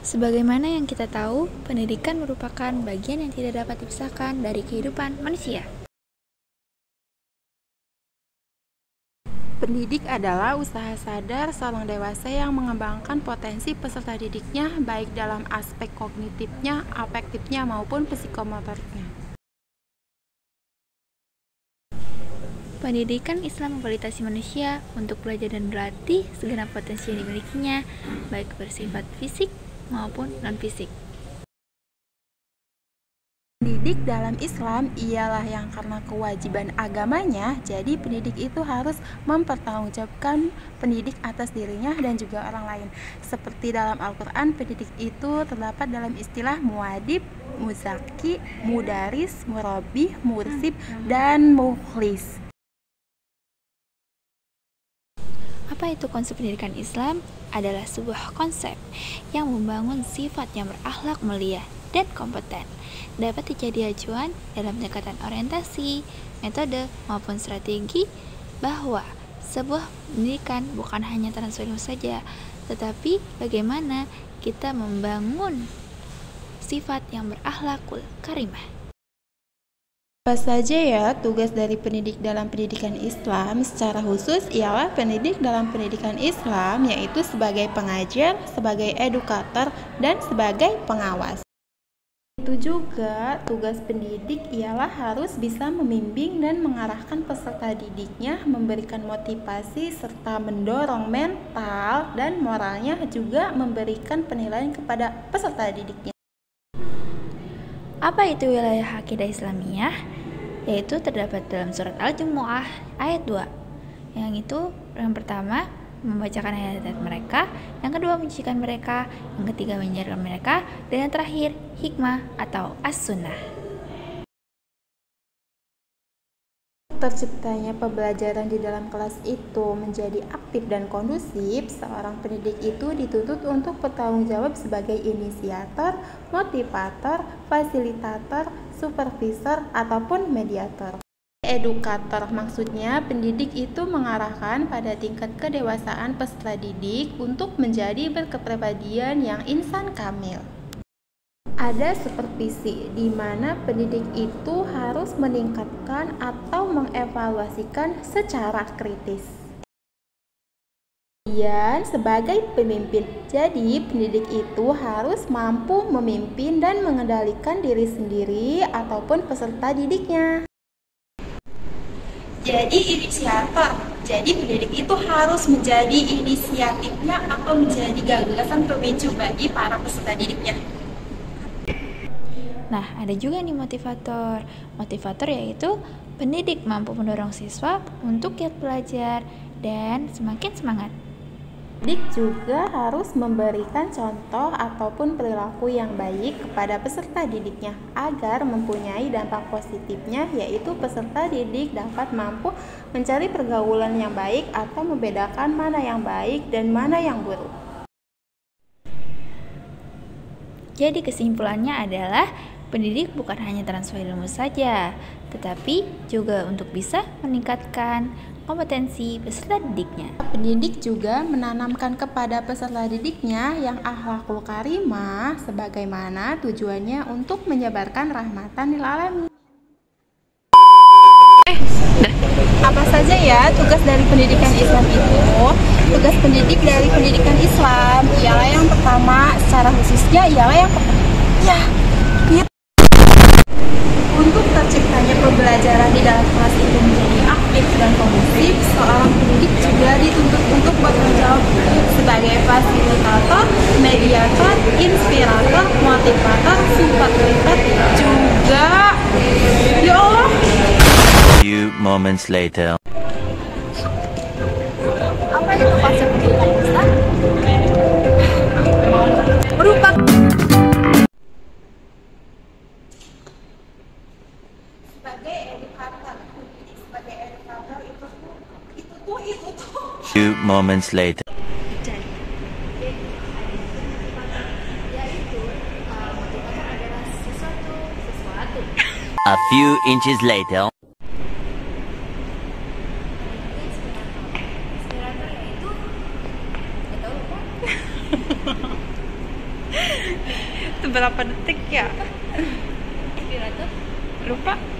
Sebagaimana yang kita tahu, pendidikan merupakan bagian yang tidak dapat dipisahkan dari kehidupan manusia. Pendidik adalah usaha sadar seorang dewasa yang mengembangkan potensi peserta didiknya baik dalam aspek kognitifnya, afektifnya, maupun psikomotoriknya. Pendidikan Islam memfasilitasi manusia untuk belajar dan berlatih segenap potensi yang dimilikinya, baik bersifat fisik maupun non-fisik. Pendidik dalam Islam ialah yang karena kewajiban agamanya, jadi pendidik itu harus mempertanggungjawabkan pendidik atas dirinya dan juga orang lain. Seperti dalam Al-Quran, pendidik itu terdapat dalam istilah muadib, muzaki, mudaris, murabbi, mursib, dan mukhlis. Apa itu konsep pendidikan Islam? Adalah sebuah konsep yang membangun sifat yang berakhlak mulia dan kompeten, dapat dijadi acuan dalam pendekatan orientasi, metode, maupun strategi, bahwa sebuah pendidikan bukan hanya transfer ilmu saja, tetapi bagaimana kita membangun sifat yang berakhlakul karimah. Apa saja ya tugas dari pendidik dalam pendidikan Islam? Secara khusus ialah pendidik dalam pendidikan Islam, yaitu sebagai pengajar, sebagai edukator, dan sebagai pengawas. Itu juga tugas pendidik ialah harus bisa membimbing dan mengarahkan peserta didiknya, memberikan motivasi serta mendorong mental dan moralnya, juga memberikan penilaian kepada peserta didiknya. Apa itu wilayah akidah Islamiyah? Yaitu terdapat dalam surat Al-Jumu'ah ayat 2. Yang itu yang pertama membacakan ayat-ayat mereka, yang kedua menyucikan mereka, yang ketiga mengajarkan mereka, dan yang terakhir hikmah atau as-sunnah. Terciptanya pembelajaran di dalam kelas itu menjadi aktif dan kondusif, seorang pendidik itu dituntut untuk bertanggung jawab sebagai inisiator, motivator, fasilitator, supervisor, ataupun mediator. Edukator, maksudnya pendidik itu mengarahkan pada tingkat kedewasaan peserta didik untuk menjadi berkepribadian yang insan kamil. Ada supervisi di mana pendidik itu harus meningkatkan atau mengevaluasikan secara kritis. Kemudian sebagai pemimpin, jadi pendidik itu harus mampu memimpin dan mengendalikan diri sendiri ataupun peserta didiknya. Jadi inisiator, jadi pendidik itu harus menjadi inisiatifnya atau menjadi gagasan pemicu bagi para peserta didiknya. Nah, ada juga nih motivator. Motivator yaitu pendidik mampu mendorong siswa untuk giat belajar dan semakin semangat. Pendidik juga harus memberikan contoh ataupun perilaku yang baik kepada peserta didiknya agar mempunyai dampak positifnya, yaitu peserta didik dapat mampu mencari pergaulan yang baik atau membedakan mana yang baik dan mana yang buruk. Jadi kesimpulannya adalah pendidik bukan hanya transfer ilmu saja, tetapi juga untuk bisa meningkatkan kompetensi peserta didiknya. Pendidik juga menanamkan kepada peserta didiknya yang akhlakul karimah, sebagaimana tujuannya untuk menyebarkan rahmatan lil alamin. Apa saja ya tugas dari pendidikan Islam itu? Tugas pendidik dari pendidikan Islam ialah yang pertama, secara khususnya ialah yang pertama, untuk terciptanya pembelajaran di dalam kelas itu menjadi aktif dan kondusif, seorang pendidik juga dituntut untuk bertanggung jawab sebagai fasilitator, mediator, inspirator, motivator, supervisor, juga ya Allah. Few moments later. Apa itu konsep pendidikan Islam? Berupa Few moments later. A few inches later. Inspirator yaitu berapa detik ya? Inspirator Lupa.